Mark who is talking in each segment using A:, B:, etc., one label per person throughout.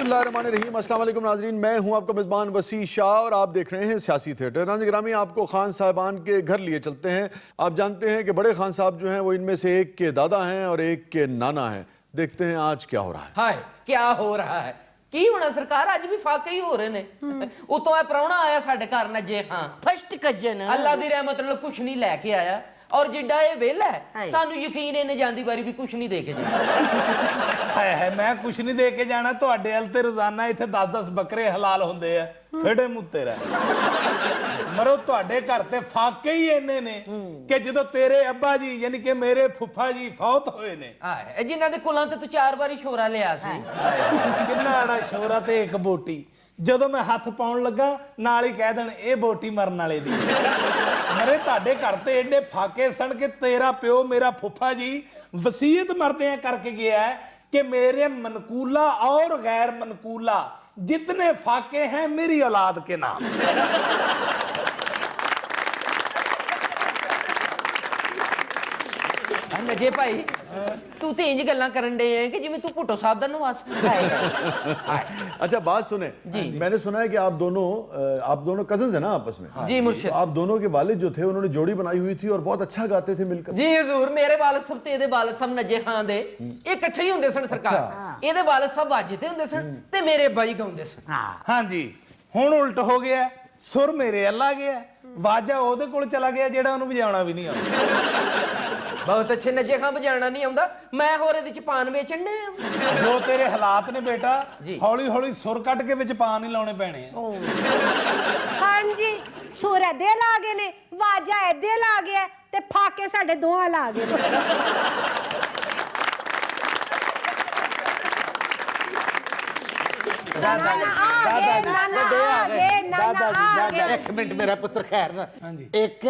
A: बिस्मिल्लाहिर्रहमानिर्रहीम। अस्सलाम वालेकुम नाज़रीन, मैं हूं आपका मेज़बान वसी शाह और आप देख रहे हैं सियासी थिएटर। नाज़रीन गिरामी, आपको खान साहबान के घर लिए चलते हैं। आप जानते हैं कि बड़े खान साहब जो हैं वो इनमें से एक के दादा हैं और एक के नाना हैं। देखते हैं आज क्या हो रहा है।
B: हाय क्या हो रहा है की होना सरकार, अज भी फाके ही हो रहे ने। उतों ए प्राहुणा आया साडे घर नजे खां
C: फर्स्ट कजन
B: अल्लाह दी रहमत नाल कुछ नहीं लैके आया और जिड्डा ये वेला है सानू यकीन इन्हें जांदी बारी भी कुछ नहीं दे के जाना।
D: है मैं कुछ नहीं दे के जाना। तुहाडे हल ते रोजाना इत्थे 10-10 बकरे हलाल हुंदे आ। फेड़े मुंह तेरा मरो तुहाडे घर ते फाके ही इन्ने ने कि जदों तेरे अब्बा जी यानी कि मेरे फुफा जी फौत होए ने
B: हाय जिन्हां दे कुलां ते तू 4 बारी छोरा लिया सी।
D: किन्ना आड़ा छोरा ते एक बोटी ਜਦੋਂ मैं हथ पाउण लगा नाल ही कह देण ਇਹ बोटी मरन वाले दी। मरे ਤੁਹਾਡੇ घर ते एडे फाके सन कि तेरा प्यो मेरा फुफा जी वसीयत मरदे करके गया है कि मेरे मनकूला और गैर मनकूला जितने फाके हैं मेरी औलाद के नाम।
B: नजे भाई तू तो इंज गल्लां करन दे है कि जिवें तू भुट्टो साहब दा नवास है।
A: अच्छा बात सुने
B: जी।
A: मैंने सुना है कि आप दोनों कजन्स हैं ना आपस में।
B: जी मुर्शिद।
A: तो आप दोनों के वालिद जो थे उन्होंने जोड़ी बनाई हुई थी और बहुत अच्छा गाते थे मिलकर।
B: जी हजूर, मेरे वालिद सब ते इहदे वालिद सब नजे खां दे ये इकट्ठे ही हुंदे सन सरकार। इहदे वालिद सब वाजिते हुंदे सन ते मेरे अब्बा जी गाउंदे सन।
D: हाँ जी हुण उल्ट हो गया, सुर मेरे अल आ गया, वाजा ओहदे कोल चला गया जेड़ा ओनू वजाउणा भी नहीं आउंदा।
B: बहुत अच्छे नजे खां बजाना नहीं आउंदा, मैं होर इहदे च पान वेचण दे।
D: जो तेरे हालात ने बेटा
B: जी।
D: हौली हौली सुर कट के विच पान ही लाने पैने आ।
C: हाँ जी सुर एदे ला गए ने, वाजा एदे ला गया ते फाके साडे दोहां ला गए ने।
E: एक मिनट मेरा पुत्र खैर ना। एक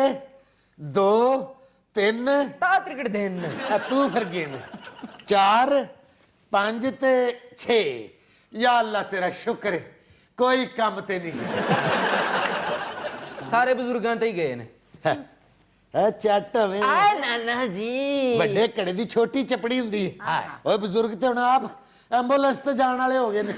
E: दो तीन
B: ता त्रिकट देन
E: तू फिर गिन 4 5 ते 6। या अल्लाह तेरा शुक्र है कोई काम ते नहीं
B: सारे बुजुर्गां ते ही गए ने।
E: है चट हवे
C: आए नाना जी
E: बड़े कड़े दी छोटी चपड़ी हुंदी है। ओए बुजुर्ग ते हुण आप एंबुलेंस ते जाण वाले हो गए ने।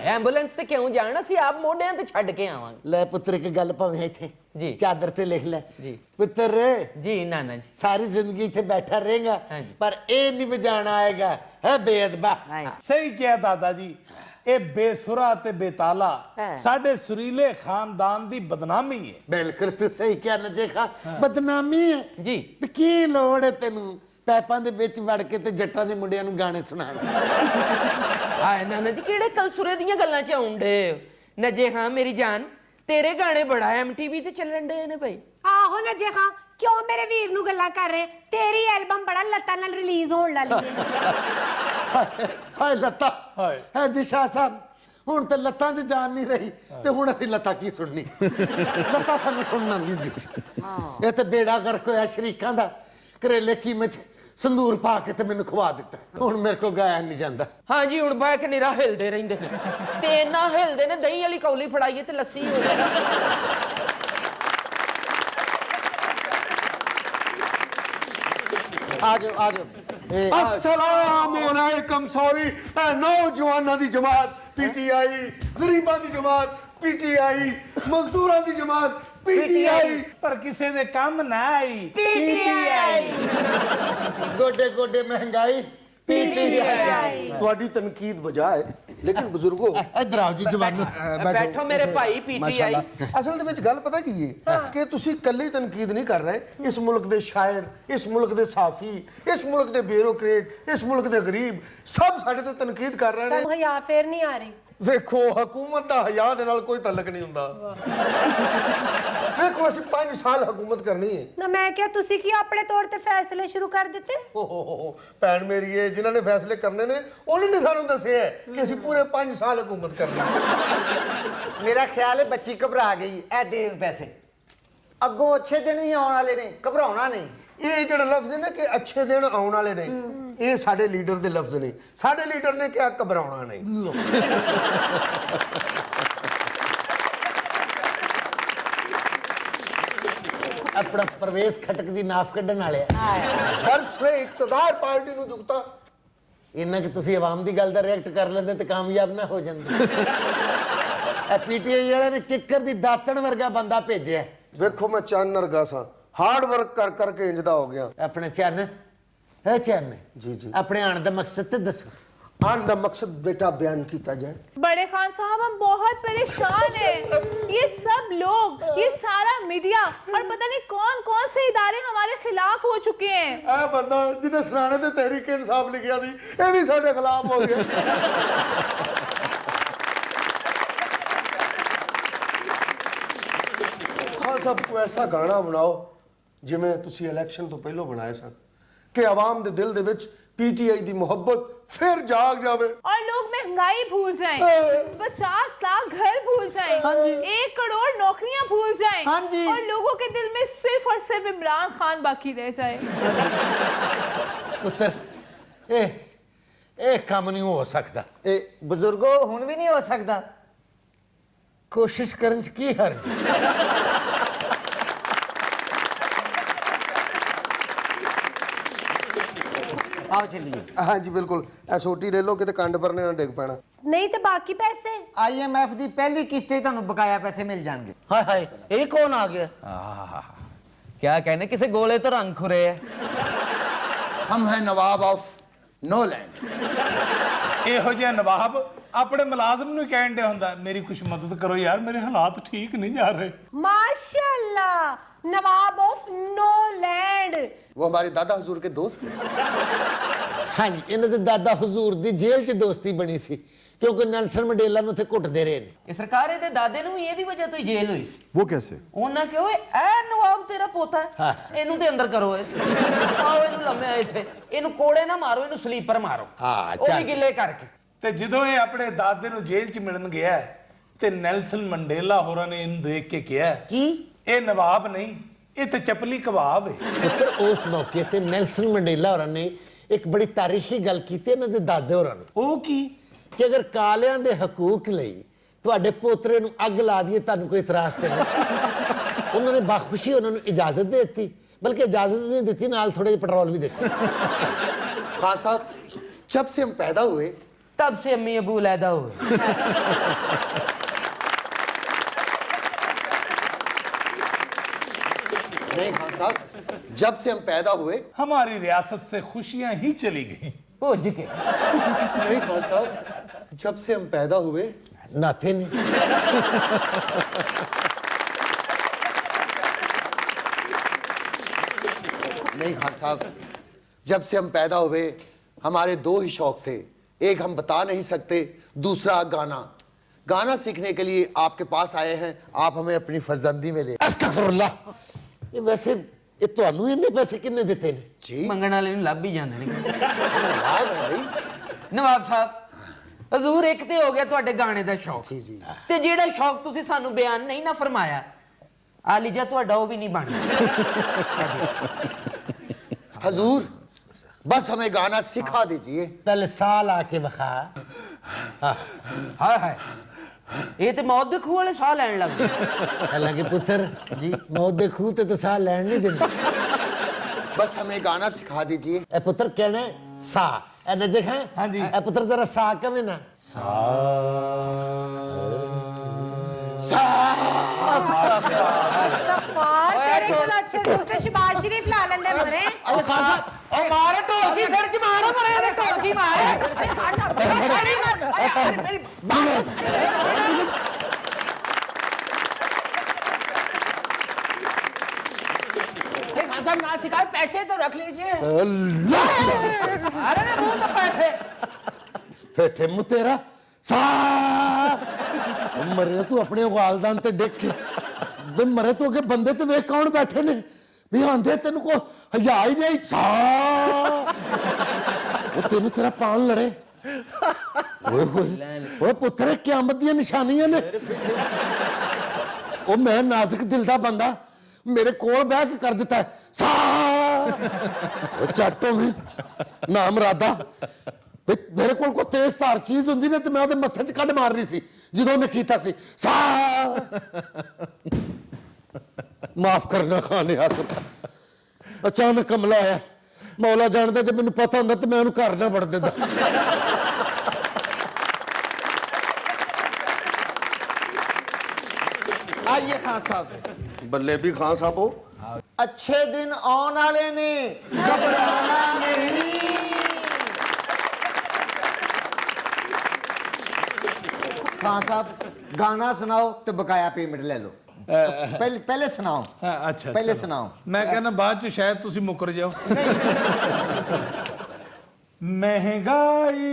B: एंबुलेंस ते क्यों जाना सी, आप मोढियां ते छड्ड के आवांगे।
E: ले पुत्र एक गल भावें इत्थे
B: जी।
E: चादर ते लिख ले
B: जी।
E: पुत्र
B: जी नाना जी।
E: सारी जिंदगी इत्थे बैठा रहेगा
B: हाँ जी।
E: पर ये नहीं बजाना आएगा है बेअदबा।
D: सही किया दादा जी, ये बेसुरा ते बेताला साडे सुरीले खानदान दी बदनामी है।
E: बिल्कुल तू सही क्या नजे खा बदनामी है
B: जी।
E: भी की लोड़ है तेनू पैपां दे विच वड़ के ते जट्टां दे मुंडियां नू गाने सुनाण।
B: हाय नाना जी किहड़े कलसुरे दियां गल्लां च आउंदे नजे खां मेरी जान, तेरे गाने बड़ा एमटीवी ते चलन दे ने भाई।
C: आहो नजे खां क्यों मेरे वीर नू गल्लां कर रहे, तेरी एल्बम बड़ा लत्तां नाल रिलीज होण वाली है।
E: हाय लत्ता
D: हाय।
E: है जी शाह साहब हुण ते लत्तां च जान नहीं रही ते हुण असीं लत्ता की सुननी। लत्ता सानू सुनना नहीं दी सी। ये ते बेड़ा गर्क होया शरीकां दा। करेले कीमे च संदूर पा के ते मैनू खवा दिता, हुण मेरे को गाया नहीं जांदा।
B: हाँ जी हुण बाह के निरा हिलदे रहिंदे ने ते इन्ना हिलदे ने दही वाली कौली फड़ाइए ते लस्सी हो जाए।
E: आजो आजो
F: अस्सलाम वालेकुम। सॉरी नौजवानों की जमात पीटीआई, गरीबां की जमात पीटीआई, मजदूरों की जमात पीटीआई।
D: पर किसी दे काम ना आई
C: पीटीआई
E: गोडे गोडे महंगाई पीटीआई।
F: ਤੁਹਾਡੀ ਤਨਕੀਦ ਬਜਾ ਹੈ ਲੇਕਿਨ ਬਜ਼ੁਰਗੋ
E: इधर आओ जी जवानों
B: बैठो मेरे भाई पीटीआई।
F: ਅਸਲ ਦੇ ਵਿੱਚ ਗੱਲ ਪਤਾ ਕੀ ਹੈ ਕਿ ਤੁਸੀਂ ਇਕੱਲੇ ਤਨਕੀਦ ਨਹੀਂ ਕਰ ਰਹੇ, ਇਸ ਮੁਲਕ ਦੇ ਸ਼ਾਇਰ, ਇਸ ਮੁਲਕ ਦੇ ਸਾਫੀ, ਇਸ ਮੁਲਕ ਦੇ ਬਿਊਰੋਕਰੇਟ, ਇਸ ਮੁਲਕ ਦੇ ਗਰੀਬ ਸਭ ਸਾਡੇ ਤੇ ਤਨਕੀਦ ਕਰ ਰਹੇ ਨੇ।
C: ਹਯਾ ਫੇਰ ਨਹੀਂ ਆ ਰਹੀ।
F: ਵੇਖੋ ਹਕੂਮਤ ਦਾ ਹਯਾ ਦੇ ਨਾਲ ਕੋਈ ਤਾਲੁਕ ਨਹੀਂ ਹੁੰਦਾ। ਵੇਖੋ ਅਸੀਂ 5 ਸਾਲ ਹਕੂਮਤ ਕਰਨੀ ਹੈ।
C: ਨਾ ਮੈਂ ਕਿਹਾ ਤੁਸੀਂ ਕੀ ਆਪਣੇ ਤੌਰ ਤੇ ਫੈਸਲੇ ਸ਼ੁਰੂ ਕਰ ਦਿੱਤੇ?
F: ਓਹ ਭੈਣ ਮੇਰੀ ਇਹ ਜਿਨ੍ਹਾਂ ਨੇ ਫੈਸਲੇ ਕਰਨੇ ਨੇ ਉਹਨਾਂ ਨੇ ਸਾਨੂੰ ਦੱਸਿਆ ਕਿ ਅਸੀਂ ਪੂਰੇ 5 ਸਾਲ ਹਕੂਮਤ ਕਰਨੀ ਹੈ।
G: मेरा ख्याल है बच्ची घबरा गई ऐ देन पैसे अगों अच्छे दिन भी आने वाले ने, घबराना नहीं।
F: ਇਹ ਜਿਹੜਾ ਲਫ਼ਜ਼ ਹੈ ਨਾ ਕਿ ਅੱਛੇ ਦਿਨ ਆਉਣ ਵਾਲੇ ਨੇ, ਇਹ ਸਾਡੇ ਲੀਡਰ ਦੇ ਲਫ਼ਜ਼ ਨੇ। ਸਾਡੇ ਲੀਡਰ ਨੇ ਕਿਹਾ ਘਬਰਾਉਣਾ ਨਹੀਂ।
E: अपना प्रवेश खटक दी नाफ कड्ढन वाले
F: हर श्रेय इक्तदार पार्टी ਨੂੰ ਜੁਗਤਾ
E: ਇੰਨਾ ਕਿ ਤੁਸੀਂ ਆਵਾਮ ਦੀ ਗੱਲ ਦਾ ਰਿਐਕਟ ਕਰ ਲੈਂਦੇ ਤੇ ਕਾਮਯਾਬ ਨਾ ਹੋ ਜਾਂਦੇ। ਇਹ ਪੀਟੀਆਈ ਵਾਲਿਆਂ ਨੇ ਕਿੱਕਰ ਦੀ ਦਾਤਣ ਵਰਗਾ ਬੰਦਾ ਭੇਜਿਆ।
F: ਵੇਖੋ ਮੈਂ ਚੰਨ ਵਰਗਾ ਸਾਂ, ਹਾਰਡ ਵਰਕ ਕਰ ਕਰਕੇ ਇੰਜਦਾ ਹੋ ਗਿਆ।
E: ਆਪਣੇ ਚੰਨ ਹੈ ਚੰਨ
F: ਜੀ ਜੀ।
E: ਆਪਣੇ ਆਉਣ ਦਾ ਮਕਸਦ ਤੇ ਦੱਸੋ।
F: आने का मकसद बेटा बयान किया जाए।
H: बड़े खान साहब हम बहुत परेशान हैं। ये सब लोग, ये सारा मीडिया और पता नहीं कौन कौन से इदारे हमारे खिलाफ हो चुके हैं।
F: ਇਹ ਬੰਦਾ ਜਿਹਨੇ ਸਰਾਣੇ ਤੇ ਤਹਿਰੀਕ ਇਨਸਾਫ ਲਿਖਿਆ ਸੀ ਇਹ ਵੀ ਸਾਡੇ ਖਿਲਾਫ ਹੋ ਗਿਆ। ਖਾਨ ਸਾਹਿਬ ਕੋਈ ਐਸਾ ਗਾਣਾ ਬਣਾਓ ਜਿਵੇਂ ਤੁਸੀਂ ਇਲੈਕਸ਼ਨ ਤੋਂ ਪਹਿਲਾਂ ਬਣਾਏ ਸਨ ਕਿ ਆਵਾਮ ਦੇ ਦਿਲ ਦੇ ਵਿੱਚ पीटीआई ਦੀ ਮੁਹੱਬਤ फिर जाग जावे
H: और लोग महंगाई भूल जाएं, 50 लाख घर भूल जाएं, 1 करोड़ नौकरियां भूल जाएं, और लोगों के दिल में सिर्फ और सिर्फ इमरान खान बाकी रह जाए।
E: ਪੁੱਤਰ ਇਹ ਕੰਮ ਨਹੀਂ ਹੋ ਸਕਦਾ।
G: ਇਹ ਬਜ਼ੁਰਗੋ ਹੁਣ ਵੀ ਨਹੀਂ ਹੋ ਸਕਦਾ।
E: ਕੋਸ਼ਿਸ਼ ਕਰਨ ਚ ਕੀ ਹਰਜ ਹੈ?
G: आओ चलिए।
F: हाँ जी बिल्कुल सोटी ले लो कि कंड भरने ना डिग पैना।
C: नहीं तो बाकी पैसे
G: IMF ਦੀ ਪਹਿਲੀ ਕਿਸ਼ਤ ਤੇ ਤੁਹਾਨੂੰ ਬਕਾਇਆ ਪੈਸੇ ਮਿਲ ਜਾਣਗੇ।
D: ਹਾਏ ਹਾਏ ਇਹ ਕੌਣ ਆ ਗਿਆ?
B: क्या कहने किसे गोले तो रंग खुरे है।
E: ਹਮ ਹੈ ਨਵਾਬ ਆਫ ਨੋ ਲੈਂਡ।
D: ਇਹੋ ਜਿਹਾ ਨਵਾਬ ਆਪਣੇ ਮੁਲਾਜ਼ਮ ਨੂੰ ਕਹਿਣ ਡਿਆ ਹੁੰਦਾ ਮੇਰੀ ਕੁਛ ਮਦਦ ਕਰੋ ਯਾਰ, ਮੇਰੇ ਹਾਲਾਤ ਠੀਕ ਨਹੀਂ ਜਾ ਰਹੇ।
C: माशाल्लाह नवाब ऑफ नो लैंड।
F: वो हमारे दादा हजूर के दोस्त थे।
E: ਹਾਂਜੀ ਇਹਨਾਂ ਦੇ ਦਾਦਾ ਹਜ਼ੂਰ ਦੀ ਜੇਲ੍ਹ 'ਚ ਦੋਸਤੀ ਬਣੀ ਸੀ ਕਿਉਂਕਿ ਨੈਲਸਨ ਮੰਡੇਲਾ ਨੂੰ ਉੱਥੇ ਕੁੱਟਦੇ ਰਹੇ ਨੇ।
B: ਇਹ ਸਰਕਾਰ ਇਹਦੇ ਦਾਦੇ ਨੂੰ ਵੀ ਇਹਦੀ ਵਜ੍ਹਾ ਤੋਂ ਹੀ ਜੇਲ੍ਹ ਹੋਈ ਸੀ।
A: वो कैसे?
B: ਉਹਨਾਂ ਕਿ ਓਏ ਐ ਨਵਾਬ ਤੇਰਾ ਪੋਤਾ ਹੈ, ਇਹਨੂੰ ਤੇ ਅੰਦਰ ਕਰੋ। ਆਓ ਇਹਨੂੰ ਲੰਮਿਆ ਇੱਥੇ, ਇਹਨੂੰ ਕੋੜੇ ਨਾ ਮਾਰੋ, ਇਹਨੂੰ ਸਲੀਪਰ ਮਾਰੋ।
E: ਹਾਂ,
B: ਉਹ ਵੀ ਗਿੱਲੇ ਕਰਕੇ।
D: ਤੇ ਜਦੋਂ ਇਹ ਆਪਣੇ ਦਾਦੇ ਨੂੰ ਜੇਲ੍ਹ 'ਚ ਮਿਲਣ ਗਿਆ ਤੇ ਨੈਲਸਨ ਮੰਡੇਲਾ ਹੋਰਾਂ ਨੇ ਇਹਨੂੰ ਦੇਖ ਕੇ ਕਿਹਾ
G: ਕੀ
D: ਇਹ ਨਵਾਬ ਨਹੀਂ, ਇਹ ਤੇ ਚਪਲੀ ਕਬਾਬ ਹੈ।
E: ਪੁੱਤਰ ਉਸ ਮੌਕੇ ਤੇ ਨੈਲਸਨ ਮੰਡੇਲਾ ਹੋਰਾਂ ਨੇ ਇੱਕ ਬੜੀ ਤਾਰੀਖੀ ਗੱਲ ਕੀਤੀ ਇਹਨਾਂ ਦੇ ਦਾਦੇ ਹੋਰਾਂ ਨੂੰ
D: ਉਹ ਕੀ?
E: ਕਿ ਅਗਰ ਕਾਲਿਆਂ ਦੇ ਹਕੂਕ ਲਈ ਤੁਹਾਡੇ ਪੋਤਰੇ ਨੂੰ ਅੱਗ ਲਾ ਦਈਏ ਤੁਹਾਨੂੰ ਕੋਈ ਇਤਰਾਜ਼ ਤੇ ਨਹੀਂ। ਉਹਨਾਂ ਨੇ ਬਾਖੁਸ਼ੀ ਉਹਨਾਂ ਨੂੰ ਇਜਾਜ਼ਤ ਦੇ ਦਿੱਤੀ, ਬਲਕਿ ਇਜਾਜ਼ਤ ਨਹੀਂ ਦਿੱਤੀ ਨਾਲ ਥੋੜੇ ਜਿਹੇ ਪੈਟਰੋਲ ਵੀ ਦਿੱਤੇ।
F: खान साहब जब से हम पैदा हुए
B: तब से अम्मी अबू लैदा हुए।
F: नहीं खान साहब जब से हम पैदा हुए
D: हमारी रियासत से खुशियां ही चली गई।
B: भुज के
F: नहीं खान साहब जब से हम पैदा हुए
E: ਨਾਥੇ ਨਹੀਂ।
F: नहीं खान साहब जब से हम पैदा हुए हमारे दो ही शौक थे, एक हम बता नहीं सकते, दूसरा गाना। गाना सीखने के लिए आपके पास आए हैं, आप हमें अपनी फर्जंदी में ले।
E: ਅਸਤਗਫੁਰullah। ਇਹ ਵੈਸੇ ਇਹ ਤੁਹਾਨੂੰ ਇੰਨੇ ਪੈਸੇ ਕਿੰਨੇ ਦਿੱਤੇ ਨੇ?
F: जी
B: ਮੰਗਣ ਵਾਲੇ ਨੂੰ ਲੱਭ ਹੀ ਜਾਂਦੇ ਨੇ।
F: धन्यवाद है भाई।
B: ਨਵਾਬ ਸਾਹਿਬ ਹਜ਼ੂਰ ਇੱਕ ਤੇ ਹੋ ਗਿਆ ਤੁਹਾਡੇ ਗਾਣੇ ਦਾ ਸ਼ੌਕ,
F: जी जी
B: ਤੇ ਜਿਹੜਾ ਸ਼ੌਕ ਤੁਸੀਂ ਸਾਨੂੰ ਬਿਆਨ ਨਹੀਂ ਨਾ ਫਰਮਾਇਆ, ਆਲੀਜਾ ਤੁਹਾਡਾ ਉਹ ਵੀ ਨਹੀਂ ਬਣਦਾ।
F: हजूर बस हमें गाना सिखा दीजिए।
E: ਪਹਿਲੇ ਸਾਹ ਲਾ ਕੇ ਵਿਖਾ।
B: ਹਾਏ ਹਾਏ ਇਹ ਤੇ ਮੌਤ ਦੇ ਖੂਹ ਵਾਲੇ ਸਾਹ ਲੈਣ ਲੱਗ ਗਏ।
E: ਹਾਲਾਂਕਿ ਪੁੱਤਰ ਜੀ ਮੌਤ ਦੇ ਖੂਹ ਤੇ ਤਾਂ ਸਾਹ ਲੈਣ ਨਹੀਂ ਦਿੰਦੇ।
F: बस हमें गाना सिखा दीजिए।
E: ਇਹ ਪੁੱਤਰ ਕਹਿਣਾ ਸਾਹ ਇਹ ਨਜਕ ਹੈ।
D: ਹਾਂਜੀ।
E: ਇਹ ਪੁੱਤਰ ਤੇਰਾ ਸਾਹ ਕਵੇਂ ਨਾ
C: इस्तगफार तेरे को अच्छे से उसे शबाज शरीफ ला लेने मरे।
B: ਉਹ ਖਾਸਾ ਉਹ ਮਾਰੇ ਢੋਲਕੀ ਸਿਰ ਚ ਮਾਰੋ, ਮਰੇ ਇਹਦੇ ਢੋਲਕੀ ਮਾਰੇ।
G: ना सिखाए पैसे तो रख लीजिए।
B: अरे ना मुंह तो पैसे
E: ਫੇਠੇ ਮੂੰ ਤੇਰਾ ਸਾਹ ਮਰੇ ਤੂੰ ਆਪਣੇ ਵਾਲਦਾਨ ਤੇ ਡਿੱਗ ਕੇ ਬੇ ਮਰੇ ਤੂੰ ਅੱਗੇ ਬੰਦੇ ਤੇ ਵੇਖ ਕੌਣ ਬੈਠੇ ਨੇ ਵੀ ਆਂਦੇ ਤੈਨੂੰ ਕੋ ਹਯਾ ਹੀ ਨਹੀਂ ਸਾਹ ਉਹ ਤੈਨੂੰ ਤੇਰਾ ਪਾਣ ਲੜੇ। ਓਏ ਹੋਏ ਓਏ ਪੁੱਤਰ ਕਿਆਮਤ ਦੀਆਂ ਨਿਸ਼ਾਨੀਆਂ ਨੇ। ਉਹ ਮੈਂ ਨਾਜ਼ੁਕ ਦਿਲ ਦਾ ਬੰਦਾ ਮੇਰੇ ਕੋਲ ਬਹਿ ਕੇ ਕਰ ਦਿੱਤਾ ਸਾਹ ਉਹ ਚਾਟੋ ਵੀ ਨਾਮ ਰਾਦਾ ਮੇਰੇ ਕੋਲ ਕੋਈ ਤੇਜ਼ ਧਾਰ ਚੀਜ਼ ਹੁੰਦੀ ਨਾ ਤੇ ਮੈਂ ਉਹਦੇ ਮੱਥੇ 'ਚ ਕੱਢ ਮਾਰਨੀ ਸੀ ਜਦੋਂ ਉਹਨੇ ਕੀਤਾ ਸੀ ਸਾਹ। ਮਾਫ ਕਰਨਾ ਖਾਨੇ ਆਸਫ, ਅਚਾਨਕ ਹਮਲਾ ਆਇਆ ਮੌਲਾ ਜਾਣਦਾ ਜੇ ਮੈਨੂੰ ਪਤਾ ਹੁੰਦਾ ਤਾਂ ਮੈਂ ਉਹਨੂੰ ਘਰ ਨਾ ਵੜ ਦਿੰਦਾ।
G: आइए खान साहब,
F: बल्ले भी खान साहब हो।
G: अच्छे दिन आने वाले ने, घबराना नहीं। खान साहब गाना सुनाओ तो बकाया पेमेंट ले लो। पहले सुनाओ।
D: हाँ, अच्छा
G: पहले
D: चलो।
G: सुनाओ।
D: मैं कहना बाद च शायद तुसी मुकर जाओ। महंगाई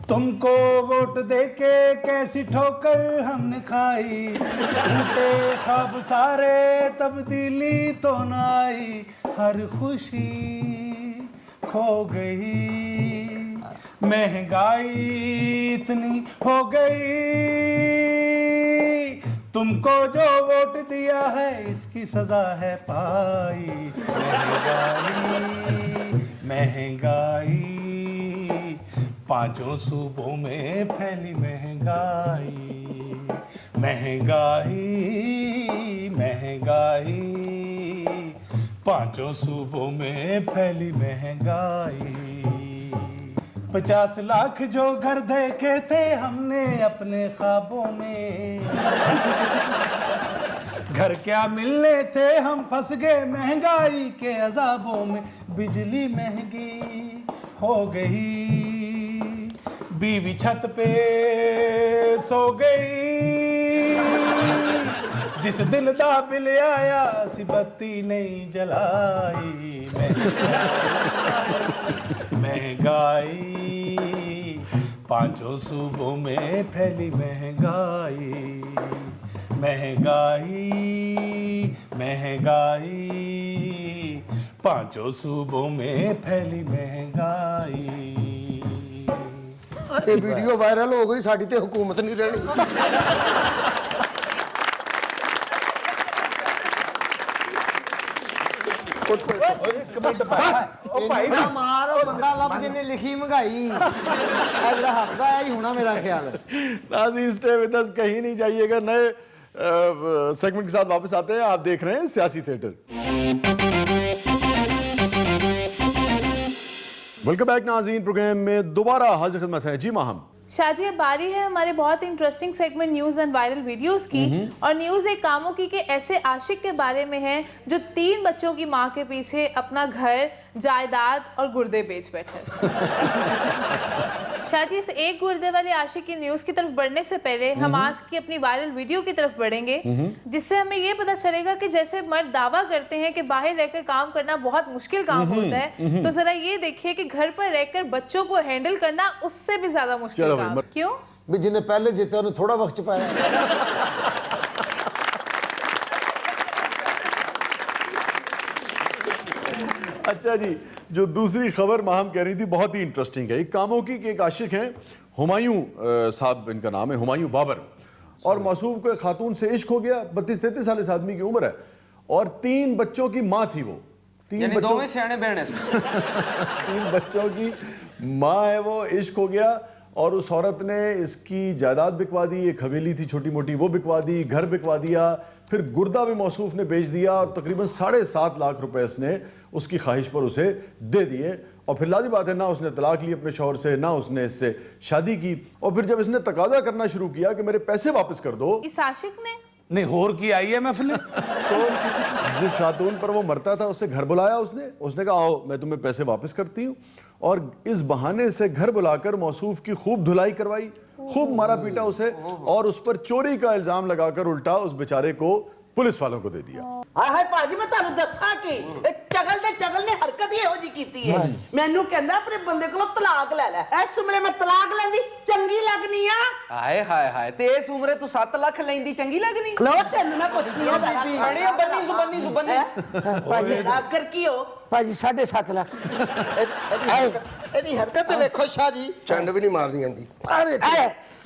D: तुमको वोट देके कैसी ठोकर हमने खाई, टूटे ख्वाब सारे तब्दीली तो न आई, हर खुशी खो गई, महंगाई इतनी हो गई, तुमको जो वोट दिया है इसकी सजा है पाई, महंगाई महंगाई पांचों सूबों में फैली महंगाई, महंगाई महंगाई पांचों सूबों में फैली महंगाई। 50 लाख जो घर देखे थे हमने अपने ख्वाबों में, घर क्या मिलने थे हम फंस गए महंगाई के अजाबों में, बिजली महंगी हो गई, बीवी छत पे सो गई, जिस दिन दा बिल आया सी बत्ती नहीं जलाई, महंगाई पांचों सूबों में फैली महंगाई, महंगाई महंगाई पांचों सूबों में फैली महंगाई।
E: ਇਹ ਵੀਡੀਓ ਵਾਇਰਲ ਹੋ ਗਈ, ਸਾਡੀ ਤੇ ਹਕੂਮਤ ਨਹੀਂ ਰਹਿਣੀ।
G: इन्ना मारो बंदा लब जिन्हें लिखी महंगाई, इधर हंसदा है ही होना मेरा ख्याल।
A: नाज़रीन स्टे विद अस, कहीं नहीं जाइएगा। नए सेगमेंट के साथ वापस आते हैं। आप देख रहे हैं सियासी थिएटर। वेलकम बैक नाज़रीन, प्रोग्राम में दोबारा हाजिर खिदमत है। जी माहम।
H: शाजी, अब बारी है हमारे बहुत interesting segment news and viral videos की। और न्यूज़ एक कामों की के ऐसे आशिक के बारे में है जो 3 बच्चों की मां के पीछे अपना घर, जायदाद और गुर्दे बेच बैठे। शाजी, इस एक गुर्दे वाले आशिक की न्यूज़ की तरफ बढ़ने से पहले हम आज की अपनी वायरल वीडियो की तरफ बढ़ेंगे, जिससे हमें ये पता चलेगा कि जैसे मर्द दावा करते हैं कि बाहर रहकर काम करना बहुत मुश्किल काम होता है, तो जरा ये देखिए कि घर पर रहकर बच्चों को हैंडल करना उससे भी ज्यादा मुश्किल काम। क्यों?
E: भी जिन्हें पहले जीता उन्हें थोड़ा वक्त पाया।
A: अच्छा जी, जो दूसरी खबर माहम कह रही थी बहुत ही इंटरेस्टिंग है। एक कामों की एक आशिक हैं, हुमायूं साहब इनका नाम है, हुमायूं बाबर। और मौसूफ को एक खातून से इश्क हो गया। 32-33 साल इस आदमी की उम्र है और 3 बच्चों की माँ थी वो। 3 बच्चों
B: सियाने बहने
A: 3 बच्चों की माँ है वो। इश्क हो गया और उस औरत ने इसकी जायदाद बिकवा दी। एक हवेली थी छोटी मोटी, वो बिकवा दी, घर बिकवा दिया, फिर गुर्दा भी मौसूफ ने बेच दिया और तकरीबन 7.5 लाख रुपए इसने उसकी ख्वाहिश पर उसे दे दिए। और फिर लाजी बात है, ना उसने तलाक ली अपने शौहर से, ना उसने इससे शादी की। और फिर जब इसने तकाजा करना शुरू किया कि मेरे पैसे वापस कर दो,
H: इस आशिक ने
D: नहीं होर की आई है महफिल।
A: तो जिस खातून पर वो मरता था उसे घर बुलाया उसने कहा आओ मैं तुम्हें पैसे वापस करती हूँ। और इस बहाने से घर बुलाकर मौसूफ की खूब धुलाई करवाई, खूब मारा पीटा उसे और उस पर चोरी का इल्जाम लगाकर उल्टा उस बेचारे को पुलिस वालों को दे दिया।
I: हाय हाय पाजी, मैं ਤੁਹਾਨੂੰ ਦੱਸਾਂ ਕਿ ਇਹ ਚਗਲ ਨੇ ਹਰਕਤ ਹੀ ਇਹੋ ਜੀ ਕੀਤੀ ਹੈ। ਮੈਨੂੰ ਕਹਿੰਦਾ ਆਪਣੇ ਬੰਦੇ ਕੋਲੋਂ ਤਲਾਕ ਲੈ ਲੈ। ਇਸ ਉਮਰੇ ਮੈਂ ਤਲਾਕ ਲੈਂਦੀ ਚੰਗੀ ਲੱਗਨੀ ਆ।
B: ਹਾਏ ਹਾਏ ਹਾਏ, ਤੇ ਇਸ ਉਮਰੇ ਤੂੰ 7 ਲੱਖ ਲੈਂਦੀ ਚੰਗੀ ਲੱਗਣੀ?
I: ਲੋ ਤੈਨੂੰ ਮੈਂ ਪੁੱਛਦੀ ਆ
B: ਅਣੇ ਬੰਨੀ ਜ਼ੁਬਾਨੀ
I: ਪਾਜੀ ਆਖਰ ਕੀ ਹੋ ਪਾਜੀ 7.5 ਲੱਖ।
F: ਇਹਦੀ ਹਰਕਤ ਤੇ ਵੇਖੋ ਸ਼ਾਹ ਜੀ, ਚੰਡ ਵੀ ਨਹੀਂ ਮਾਰਨੀ ਆਂਦੀ।
G: अरे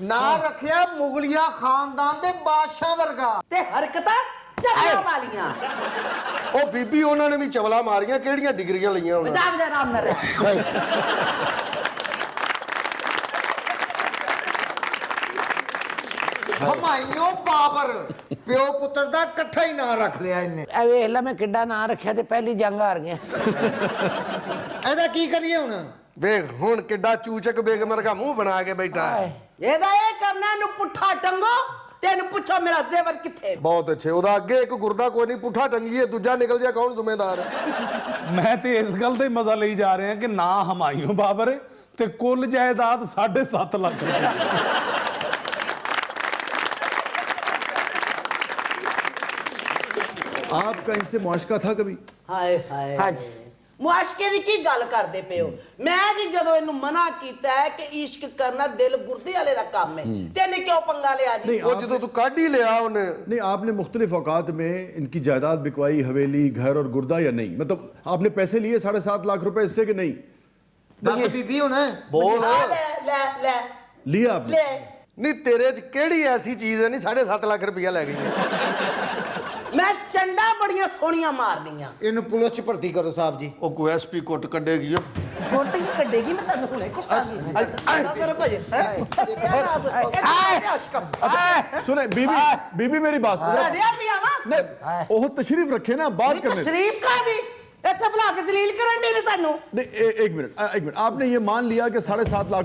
G: ना रखिया मुगलिया खानदान दे बादशाह वर्गा
I: ਤੇ ਹਰਕਤਾਂ ਚੰਗਾ ਵਾਲੀਆਂ
F: ਉਹ ਬੀਬੀ ਉਹਨਾਂ ਨੇ ਵੀ ਚਵਲਾ ਮਾਰੀਆਂ, ਕਿਹੜੀਆਂ ਡਿਗਰੀਆਂ ਲਈਆਂ ਉਹਨਾਂ ਨੇ?
I: ਬਜਾ ਆਰਾਮ ਨਾਲ ਰਹਿ।
G: ਹਮਾਇਓ ਬਾਬਰ ਪਿਓ ਪੁੱਤਰ ਦਾ ਇਕੱਠਾ ਹੀ ਨਾਂ ਰੱਖ ਲਿਆ ਇਹਨੇ।
B: ਐ ਵੇਖ ਲੈ ਮੈਂ ਕਿੱਡਾ ਨਾਂ ਰੱਖਿਆ ਤੇ ਪਹਿਲੀ ਜੰਗ ਹਾਰ ਗਿਆ।
G: ਇਹਦਾ ਕੀ ਕਰੀਏ ਹੁਣ?
F: ਵੇਖ ਹੁਣ ਕਿੱਡਾ ਚੂਚਕ ਬੇਗਮ ਵਰਗਾ ਮੂੰਹ ਬਣਾ ਕੇ ਬੈਠਾ ਹੈ।
I: ਇਹਦਾ ਇਹ ਕਰਨਾ, ਇਹਨੂੰ ਪੁੱਠਾ ਟੰਗੋ ਤੇ ਇਹਨੂੰ ਪੁੱਛੋ ਮੇਰਾ ਜ਼ੇਵਰ ਕਿੱਥੇ।
F: ਬਹੁਤ ਅੱਛੇ। ਉਹਦਾ ਅੱਗੇ ਇੱਕ ਗੁਰਦਾ ਕੋਈ ਨਹੀਂ, ਪੁੱਠਾ ਟੰਗੀਏ, ਦੂਜਾ ਨਿਕਲ ਜਾ, ਕੌਣ ਜ਼ਿੰਮੇਦਾਰ?
D: ਮੈਂ ਤੇ ਇਸ ਗੱਲ ਤੇ ਮਜ਼ਾ ਲਈ ਜਾ ਰਿਹਾ ਕਿ ਨਾ ਹਮਾਇੂ ਬਾਬਰ ਹੈ ਤੇ ਕੁੱਲ ਜਾਇਦਾਦ 7.5 ਲੱਖ ਰੁਪਏ।
A: आपका इनसे मुआशका था कभी?
I: ਹਾਏ ਹਾਏ ਹਾਂਜੀ ਮੁਆਸ਼ਕੇ ਦੀ ਕੀ ਗੱਲ ਕਰਦੇ ਪਏ ਹੋ? ਮੈਂ ਜੀ ਜਦੋਂ ਇਹਨੂੰ ਮਨਾ ਕੀਤਾ ਹੈ ਕਿ ਇਸ਼ਕ ਕਰਨਾ ਦਿਲ ਗੁਰਦੇ ਵਾਲੇ ਦਾ ਕੰਮ ਹੈ ਤੇ ਇਹਨੇ ਕਿਉਂ ਪੰਗਾ ਲਿਆ ਜੀ?
A: नहीं,
F: ਉਹ ਜਦੋਂ ਤੂੰ ਕੱਢ ਹੀ ਲਿਆ ਉਹਨੇ।
A: नहीं, आपने मुख्तलिफ औकात में इनकी जायदाद बिकवाई, हवेली, घर और गुर्दा, या नहीं? मतलब आपने पैसे लिए 7.5 लाख रुपए इससे कि नहीं?
G: ਦੱਸ ਬੀਬੀ ਹੁਣ
F: ਬੋਲ।
I: ਆ ਲੈ ਲੈ ਲੈ
A: लिया आपने?
I: ਲੈ
F: ਨਹੀਂ ਤੇਰੇ 'ਚ ਕਿਹੜੀ ਐਸੀ ਚੀਜ਼ ਹੈ ਨਹੀਂ 7.5 ਲੱਖ ਰੁਪਇਆ ਲੈ ਗਈ?
I: ਮੈਂ ਚੰਡਾ ਬੜੀਆਂ ਸੋਹਣੀਆਂ ਮਾਰਨੀਆਂ।
G: ਇਹਨੂੰ ਪੁਲਿਸ 'ਚ ਭਰਤੀ ਕਰੋ ਸਾਹਿਬ ਜੀ।
F: ਉਹ ਕੋਈ ਐਸਪੀ ਕੁੱਟ ਕੱਢੇਗੀ।
I: ਗੁੱਟ ਕੀ ਕੱਢੇਗੀ, ਮੈਂ ਤੁਹਾਨੂੰ ਹੁਣੇ ਕੁੱਟਾਂਗੀ। ਸਰ ਕੁਝ ਸਤਿਆਨਾਸ਼
A: सुने बीबी, बीबी मेरी बात सुनो।
I: ਯਾਰ ਵੀ ਆਵਾ
A: नहीं, ओह तशरीफ रखे ना, बात करने दे।
I: ਸ਼ਰੀਫ ਕਾਦੀ ਇੱਥੇ ਬੁਲਾ ਕੇ ਜ਼ਲੀਲ ਕਰਨ ਦੇ ਨੇ ਸਾਨੂੰ।
A: नहीं, एक मिनट, आपने ये मान लिया कि 7.5 लाख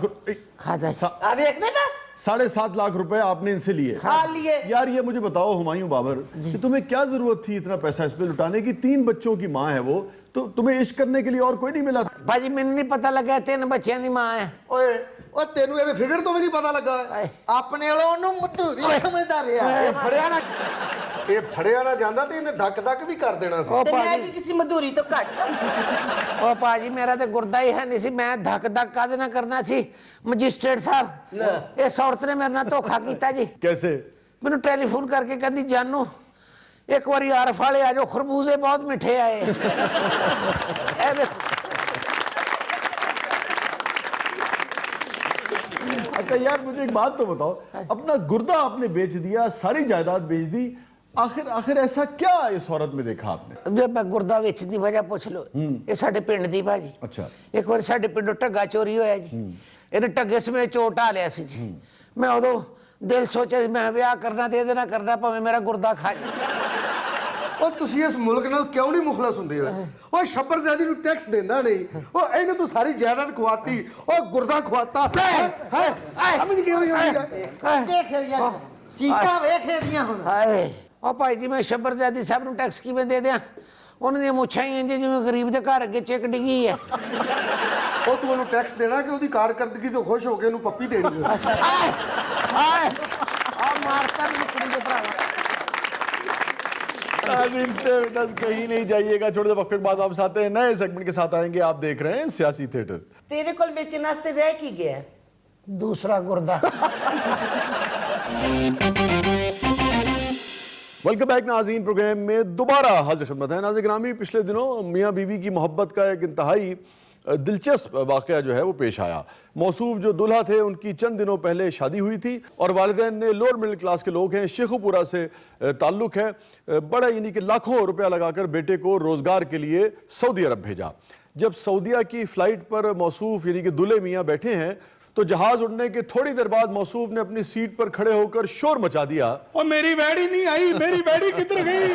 I: ਆ ਵੇਖਦੇ ਮੈਂ
A: 7.5 लाख रुपए आपने इनसे लिए।
I: खा लिए।
A: यार ये मुझे बताओ हुमायूं बाबर कि तुम्हें क्या जरूरत थी इतना पैसा इस पे लुटाने की? 3 बच्चों की माँ है वो, तो तुम्हें इश्क करने के लिए और कोई नहीं मिला?
B: ਭਾਜੀ ਮੈਨੂੰ ਨਹੀਂ ਪਤਾ ਲੱਗਾ 3 ਬੱਚਿਆਂ ਦੀ ਮਾਂ ਹੈ।
F: ਓਏ ਉਹ ਤੈਨੂੰ ਇਹਦੇ ਫਿਗਰ ਤੋਂ ਵੀ ਨਹੀਂ ਪਤਾ ਲੱਗਾ?
G: ਆਪਣੇ ਵਾਲੋਂ ਉਹਨੂੰ ਮਧੂਰੀ ਸਮਝਦਾ ਰਿਹਾ।
F: ਇਹ ਫੜਿਆ ਨਾ ਜਾਂਦਾ ਤੇ ਇਹਨੇ ਧੱਕ ਵੀ ਕਰ ਦੇਣਾ ਸੀ।
I: ਤੇ ਮੈਂ ਵੀ ਕਿਸੇ ਮਧੂਰੀ ਤੋਂ ਘੱਟ।
B: ਉਹ ਭਾਜੀ ਮੇਰਾ ਤੇ ਗੁਰਦਾ ਹੀ ਹੈ ਨਹੀਂ ਸੀ, ਮੈਂ ਧੱਕ ਕਾਹਦੇ ਨਾਲ ਕਰਨਾ ਸੀ? ਮੈਜਿਸਟ੍ਰੇਟ ਸਾਹਿਬ ਇਸ ਔਰਤ ਨੇ ਮੇਰੇ ਨਾਲ ਧੋਖਾ ਕੀਤਾ ਜੀ।
A: कैसे?
B: ਮੈਨੂੰ ਟੈਲੀਫੋਨ ਕਰਕੇ ਕਹਿੰਦੀ ਜਾਨੂ ਇੱਕ ਵਾਰੀ ਆਰਫ ਵਾਲੇ ਆ ਜਾਓ, ਖਰਬੂਜ਼ੇ ਬਹੁਤ ਮਿੱਠੇ ਆਏ। ਐ ਵੇਖ
A: अच्छा यार मुझे एक बात तो बताओ, अपना गुर्दा आपने बेच दिया, सारी जायदाद बेच दी, आखिर ऐसा क्या इस औरत में देखा आपने?
B: ਜੇ ਮੈਂ ਗੁਰਦਾ ਵੇਚਣ ਦੀ ਵਜ੍ਹਾ ਪੁੱਛ ਲਓ, ਇਹ ਸਾਡੇ ਪਿੰਡ ਦੀ ਭਾਜੀ।
A: ਅੱਛਾ।
B: ਇੱਕ ਵਾਰ ਸਾਡੇ ਪਿੰਡੋਂ ਢੱਗਾ ਚੋਰੀ ਹੋਇਆ ਜੀ, ਇਹਨੇ ਢੱਗੇ ਸਮੇਤ ਚੋਰ ਢਾ ਲਿਆ ਸੀ ਜੀ। ਮੈਂ ਉਦੋਂ ਦਿਲ ਸੋਚਿਆ ਸੀ ਮੈਂ ਵਿਆਹ ਕਰਨਾ ਤੇ ਇਹਦੇ ਨਾਲ ਕਰਨਾ, ਭਾਵੇਂ ਮੇਰਾ ਗੁਰਦਾ ਖਾ ਜਾਏ।
F: ਉਹ ਤੁਸੀਂ ਇਸ ਮੁਲਕ ਨਾਲ ਕਿਉਂ ਨਹੀਂ ਮੁਖਲਸ ਹੁੰਦੇ ਹੋ? ਉਹ ਸ਼ੱਬਰਜ਼ਾਦੀ ਨੂੰ ਟੈਕਸ ਦਿੰਦਾ ਨਹੀਂ, ਉਹ ਇਹਨੂੰ ਤੂੰ ਸਾਰੀ ਜਾਇਦਾਦ ਖਵਾਤੀ, ਉਹ ਗੁਰਦਾ ਖਵਾਤਾ ਹੈ। ਸਮਝ ਕਿਉਂ ਨਹੀਂ ਆਉਂਦੀ?
G: ਦੇਖ ਰਿਆ ਚੀਕਾਂ ਵੇਖ ਇਹਦੀਆਂ ਹੁਣ।
B: ਹਾਏ ਉਹ ਭਾਈ ਜੀ ਮੈਂ ਸ਼ੱਬਰਜ਼ਾਦੀ ਸਾਹਿਬ ਨੂੰ ਟੈਕਸ ਕਿਵੇਂ ਦੇ ਦਿਆਂ? ਉਹਨਾਂ ਦੀਆਂ ਮੁੱਛਾਂ ਹੀ ਇੰਜ ਜਿਵੇਂ ਗਰੀਬ ਦੇ ਘਰ ਅੱਗੇ ਚਿੱਕ ਡਿੱਗੀ ਹੈ।
F: ਉਹ ਤੂੰ ਉਹਨੂੰ ਟੈਕਸ ਦੇਣਾ ਕਿ ਉਹਦੀ ਕਾਰਕਰਦਗੀ ਤੋਂ ਖੁਸ਼ ਹੋ ਕੇ ਉਹਨੂੰ ਪੱਪੀ ਦੇਣੀ ਹੈ?
B: ਹਾਏ ਆ ਮਾਰਤਾ ਮੈਨੂੰ ਕੁੜੀ ਦੇ ਭਰਾਵਾ।
A: नाज़रीन स्टे विद अस, कहीं नहीं जाइएगा। छोटे से वक्फे के बाद वापस आते हैं, नए सेगमेंट के साथ आएंगे। आप देख रहे हैं सियासी थिएटर।
I: ਤੇਰੇ ਕੋਲ ਵੇਚਣ ਵਾਸਤੇ ਰਹਿ ਕੀ ਗਿਆ?
B: दूसरा गुर्दा।
A: वेलकम बैक नाज़रीन, प्रोग्राम में दोबारा हाजिर खिदमत है। नाज़रीन ग्रामी, पिछले दिनों मियाँ बीवी की मोहब्बत का एक इंतहाई दिलचस्प वाक़या जो है वो पेश आया। मौसूफ जो दुल्हा थे उनकी चंद दिनों पहले शादी हुई थी और वालिदैन ने लोअर मिडिल क्लास के लोग हैं, शेखुपुरा से ताल्लुक़ है, बड़ा यानी कि लाखों रुपया लगाकर बेटे को रोज़गार के लिए सऊदी अरब भेजा। जब सऊदीया की फ़्लाइट पर मौसूफ यानी कि दूल्हे मियाँ बैठे हैं तो जहाज उड़ने के थोड़ी देर बाद मौसूफ ने अपनी सीट पर खड़े होकर शोर मचा दिया।
D: और मेरी बैड़ी नहीं आई, मेरी बैड़ी किधर गई?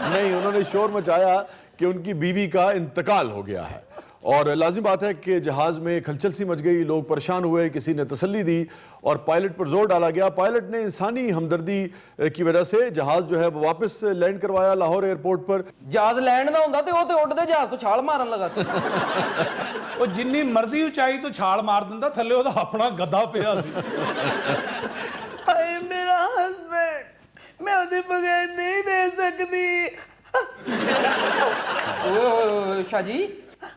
A: नहीं, उन्होंने शोर मचाया कि उनकी बीवी का इंतकाल हो गया है। और लाजिम बात है कि जहाज में खलचल सी मच गई, लोग परेशान हुए, किसी ने तसल्ली दी और पायलट पर जोर डाला गया। पायलट ने इंसानी हमदर्दी की वजह से जहाज जो है वो वापस लैंड करवाया लाहौर एयरपोर्ट पर।
B: ਜਹਾਜ਼ ਲੈਂਡ ਦਾ ਹੁੰਦਾ ਤੇ ਉਹ ਤੇ ਉੱਡਦੇ ਜਹਾਜ਼ ਤੋਂ ਛਾਲ ਮਾਰਨ ਲੱਗਾ ਸੀ।
D: ਉਹ ਜਿੰਨੀ ਮਰਜ਼ੀ ਉਚਾਈ ਤੋਂ ਛਾਲ ਮਾਰ ਦਿੰਦਾ, ਥੱਲੇ ਉਹਦਾ ਆਪਣਾ ਗੱਦਾ ਪਿਆ ਸੀ।
I: ਹਾਏ ਮੇਰਾ ਹਸਬੈਂਡ, ਮੈਂ ਉਹਦੇ ਬਗੈਰ ਨਹੀਂ ਰਹਿ ਸਕਦੀ।
B: ਓਏ ਸ਼ਾਹ ਜੀ,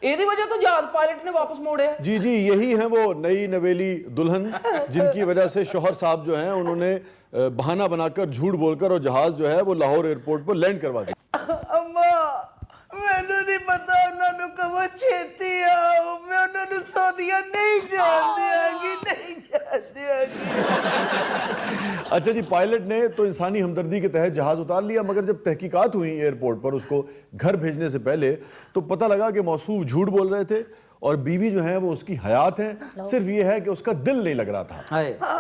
B: ਇਹਦੀ ਵਜ੍ਹਾ ਤੋਂ ਜਹਾਜ਼ पायलट ने वापस मोड़े।
A: जी जी, यही है वो नई नवेली दुल्हन जिनकी वजह से शौहर साहब जो हैं उन्होंने बहाना बनाकर, झूठ बोलकर और जहाज जो है वो लाहौर एयरपोर्ट पर लैंड करवा दिया।
I: अम्मा ਮੈਨੂੰ ਨਹੀਂ ਪਤਾ ਉਹਨਾਂ ਨੂੰ ਕਦੋਂ ਛੇਤੀ ਆਓ, ਮੈਂ ਉਹਨਾਂ ਨੂੰ ਸੌਦੀਆ ਨਹੀਂ ਜਾਣ ਦਿਆਂਗੀ, ਨਹੀਂ ਜਾਣ ਦਿਆਂਗੀ।
A: अच्छा जी, पायलट ने तो इंसानी हमदर्दी के तहत जहाज उतार लिया, मगर जब तहकीकात हुई एयरपोर्ट पर उसको घर भेजने से पहले तो पता लगा कि मौसूफ झूठ बोल रहे थे और बीवी जो है वो उसकी हयात है, सिर्फ ये है कि उसका दिल नहीं लग रहा था।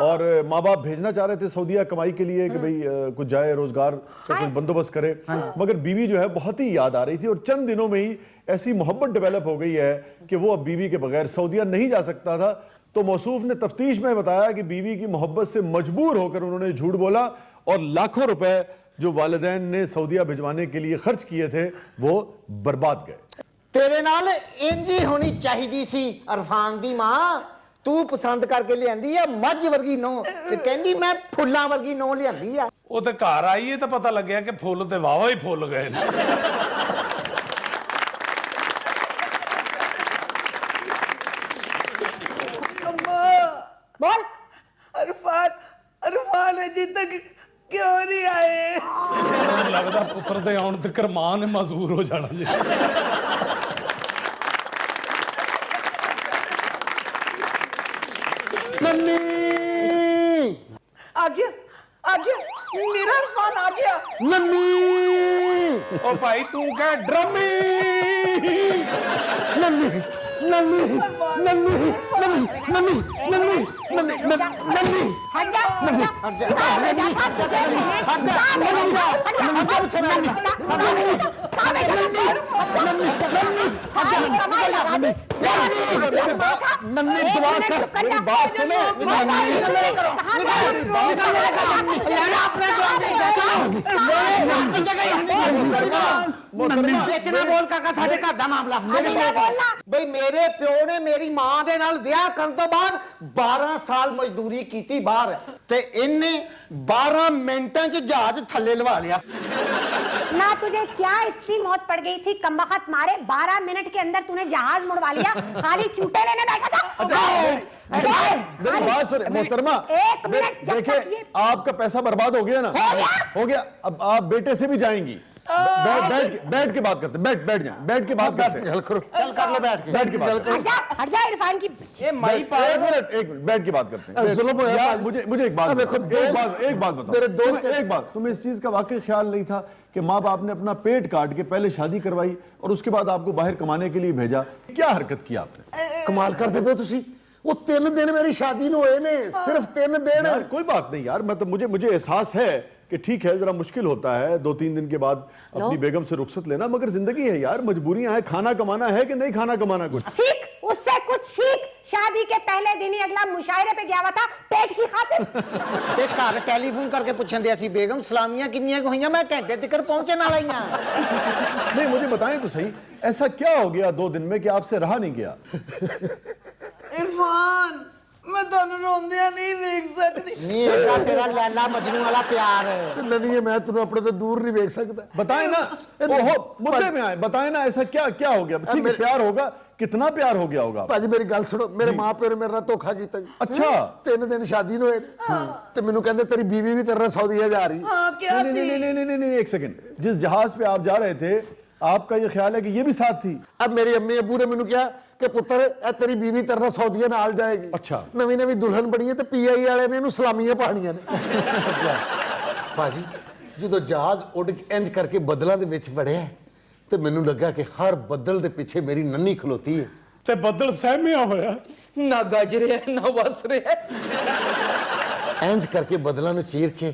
A: और माँ बाप भेजना चाह रहे थे सऊदीया कमाई के लिए कि भाई कुछ जाए, रोजगार का कुछ बंदोबस्त करे, मगर बीवी जो है बहुत ही याद आ रही थी और चंद दिनों में ही ऐसी मोहब्बत डेवलप हो गई है कि वो अब बीवी के बगैर सऊदीया नहीं जा सकता था। तो मौसूफ ने तफ्तीश में बताया कि बीवी की मोहब्बत से मजबूर होकर उन्होंने झूठ बोला और लाखों रुपए जो वालिदैन ने सऊदीया भिजवाने के लिए खर्च किए थे वो बर्बाद गए।
G: तेरे नाल इंज ही होनी चाहिदी सी अरफान दी मां। तू पसंद करके लियांदी आ मੱਝ वर्गी नो ते कहंदी मैं फुल्लां वर्गी नो लियांदी आ।
D: ਉਹ ਤੇ ਘਰ ਆਈਏ ਤਾਂ ਪਤਾ ਲੱਗਿਆ ਕਿ ਫੁੱਲ ਤੇ ਵਾਵਾ ਹੀ ਫੁੱਲ ਗਏ ਨੇ।
C: बोल।
I: अरफान अजी तक क्यों नहीं आए?
D: ਮੈਨੂੰ ਲੱਗਦਾ ਪੁੱਤਰ ਦੇ ਆਉਣ ਤੇ ਮਾਂ ਨੇ ਮਜਬੂਰ ਹੋ ਜਾਣਾ ਜੀ।
E: नन्नी
I: आ गया मेरा अरफान आ गया।
E: नन्नी
D: ਉਹ ਭਾਈ ਤੂੰ ਕਹਿ ਡਰਮੀ।
E: नन्नी नन्नी नन्नी नन्नी नन्नी नन्नी नन्नी नन्नी
C: हट जा, हट जा, हट जा, हट जा, हट जा, हट
B: बेचना बोल काका साडे घर दा मामला
G: ਬਈ ਮੇਰੇ ਪਿਓ ਨੇ ਮੇਰੀ ਮਾਂ ਦੇ ਨਾਲ ਵਿਆਹ ਕਰਨ ਤੋਂ ਬਾਅਦ 12 ਸਾਲ ਮਜ਼ਦੂਰੀ ਕੀਤੀ ਬਾਹਰ ਤੇ ਇਹਨੇ 12 ਮਿੰਟਾਂ 'ਚ ਜਹਾਜ਼ ਥੱਲੇ ਲਵਾ ਲਿਆ।
C: ना तुझे क्या इतनी मौत पड़ गई थी कमबख्त मारे, 12 मिनट के अंदर तूने जहाज मुड़वा लिया, खाली चूटे लेने बैठा था।
A: मेरी बात सुनिए मोहतरमा,
C: एक मिनट, जब तक
A: देखिए
C: ये
A: आपका पैसा बर्बाद हो गया ना, हो गया। अब आप बेटे से भी जाएंगी, बैठ के बात करते, बैठ जाए, बैठ के बात करते,
E: चल करो, चल कर लो बैठ के चल करो।
C: हट जा इरफान की।
A: एक मिनट बैठ के बात करते हैं।
E: जुल्म होया।
A: यार, मुझे एक बात
E: देखो,
A: एक बात बताओ,
E: मेरे दोस्त
A: एक बात, तुम्हें इस चीज का वाकई ख्याल नहीं था कि माँ बाप ने अपना पेट काट के पहले शादी करवाई और उसके बाद आपको बाहर कमाने के लिए भेजा? क्या हरकत की आपने?
E: कमाल करते पे तुसी। वो 3 दिन मेरी शादी ਨੂੰ ਹੋਏ ਨੇ, सिर्फ 3 दिन।
A: यार कोई बात नहीं यार, मतलब मुझे एहसास है कि ठीक है जरा मुश्किल होता है 2-3 दिन के बाद अपनी बेगम से रुखसत लेना, मगर जिंदगी है यार, मजबूरियां हैं। खाना कमाना है कि नहीं खाना कमाना? कुछ
C: सीख, उससे कुछ सीख। शादी के पहले दिन ही अगला मुशायरे पे गया हुआ था पेट की खातिर।
G: ਤੇ ਘਰ ਟੈਲੀਫੋਨ ਕਰਕੇ ਪੁੱਛਣ ਦਿਆ ਸੀ ਬੇਗਮ ਸਲਾਮੀਆਂ ਕਿੰਨੀਆਂ ਕੁ ਹੋਈਆਂ? ਮੈਂ ਘੰਟੇ ਤੱਕ ਪਹੁੰਚਣ ਵਾਲਾ ਹੀ ਆ।
A: नहीं, मुझे बताएं तो सही, ऐसा क्या हो गया 2 दिन में कि आपसे रहा नहीं गया?
I: इरफान मैं ਤੁਹਾਨੂੰ ਰੋਂਦਿਆਂ ਨਹੀਂ ਵੇਖ ਸਕਦੀ।
G: ਨਹੀਂ ਇਹਦਾ ਤੇਰਾ ਲੈਲਾ ਮਜਨੂ ਵਾਲਾ ਪਿਆਰ।
E: नन्नी मैं तुम्हें अपने तो दूर नहीं देख सकता।
A: बताएं ना, ओहो मुद्दे में आए, बताएं ना ऐसा क्या हो गया? ठीक है, प्यार होगा, कितना प्यार हो गया होगा?
E: ਭਾਜੀ ਮੇਰੀ ਗੱਲ ਸੁਣੋ, ਮੇਰੇ ਮਾਂ ਪਿਓ ਨੇ ਮੇਰੇ ਨਾਲ ਧੋਖਾ ਕੀਤਾ ਜੀ।
A: अच्छा
E: 3 ਦਿਨ ਸ਼ਾਦੀ ਨੂੰ ਹੋਏ ਤੇ ਮੈਨੂੰ ਕਹਿੰਦੇ ਤੇਰੀ ਬੀਵੀ ਵੀ ਤੇਰੇ ਨਾਲ ਸਊਦੀਆ ਜਾ ਰਹੀ।
I: हाँ क्या सी?
A: नहीं, एक सेकंड, जिस जहाज पे आप जा रहे थे आपका ये ख्याल है कि ये भी साथ थी?
E: अब मेरी अम्मी अबू ने मैंने कहा कि पुत्र ए तेरी बीवी तेरे ਨਾਲ ਸਊਦੀਆ ਨਾਲ ਜਾਏਗੀ।
A: अच्छा।
E: ਨਵੀਂ ਦੁਲਹਨ ਬਣੀ ਹੈ ਤੇ ਪੀਆਈ ਵਾਲੇ ਨੇ ਇਹਨੂੰ ਸਲਾਮੀਆਂ ਪਾਣੀਆਂ ਨੇ। ਭਾਜੀ ਜਦੋਂ ਜਹਾਜ਼ ਉੱਡ ਇੰਜ ਕਰਕੇ ਬੱਦਲਾਂ ਦੇ ਵਿੱਚ ਵੜਿਆ ਤੇ ਮੈਨੂੰ ਲੱਗਾ ਕਿ ਹਰ ਬੱਦਲ ਦੇ ਪਿੱਛੇ ਮੇਰੀ ਨੰਨੀ ਖਲੋਤੀ ਹੈ।
D: ਤੇ ਬੱਦਲ ਸਹਿਮਿਆ ਹੋਇਆ।
I: ना गज रहा ना बस रहा।
E: ਇੰਜ ਕਰਕੇ ਬੱਦਲਾਂ ਨੂੰ ਚੀਰ ਕੇ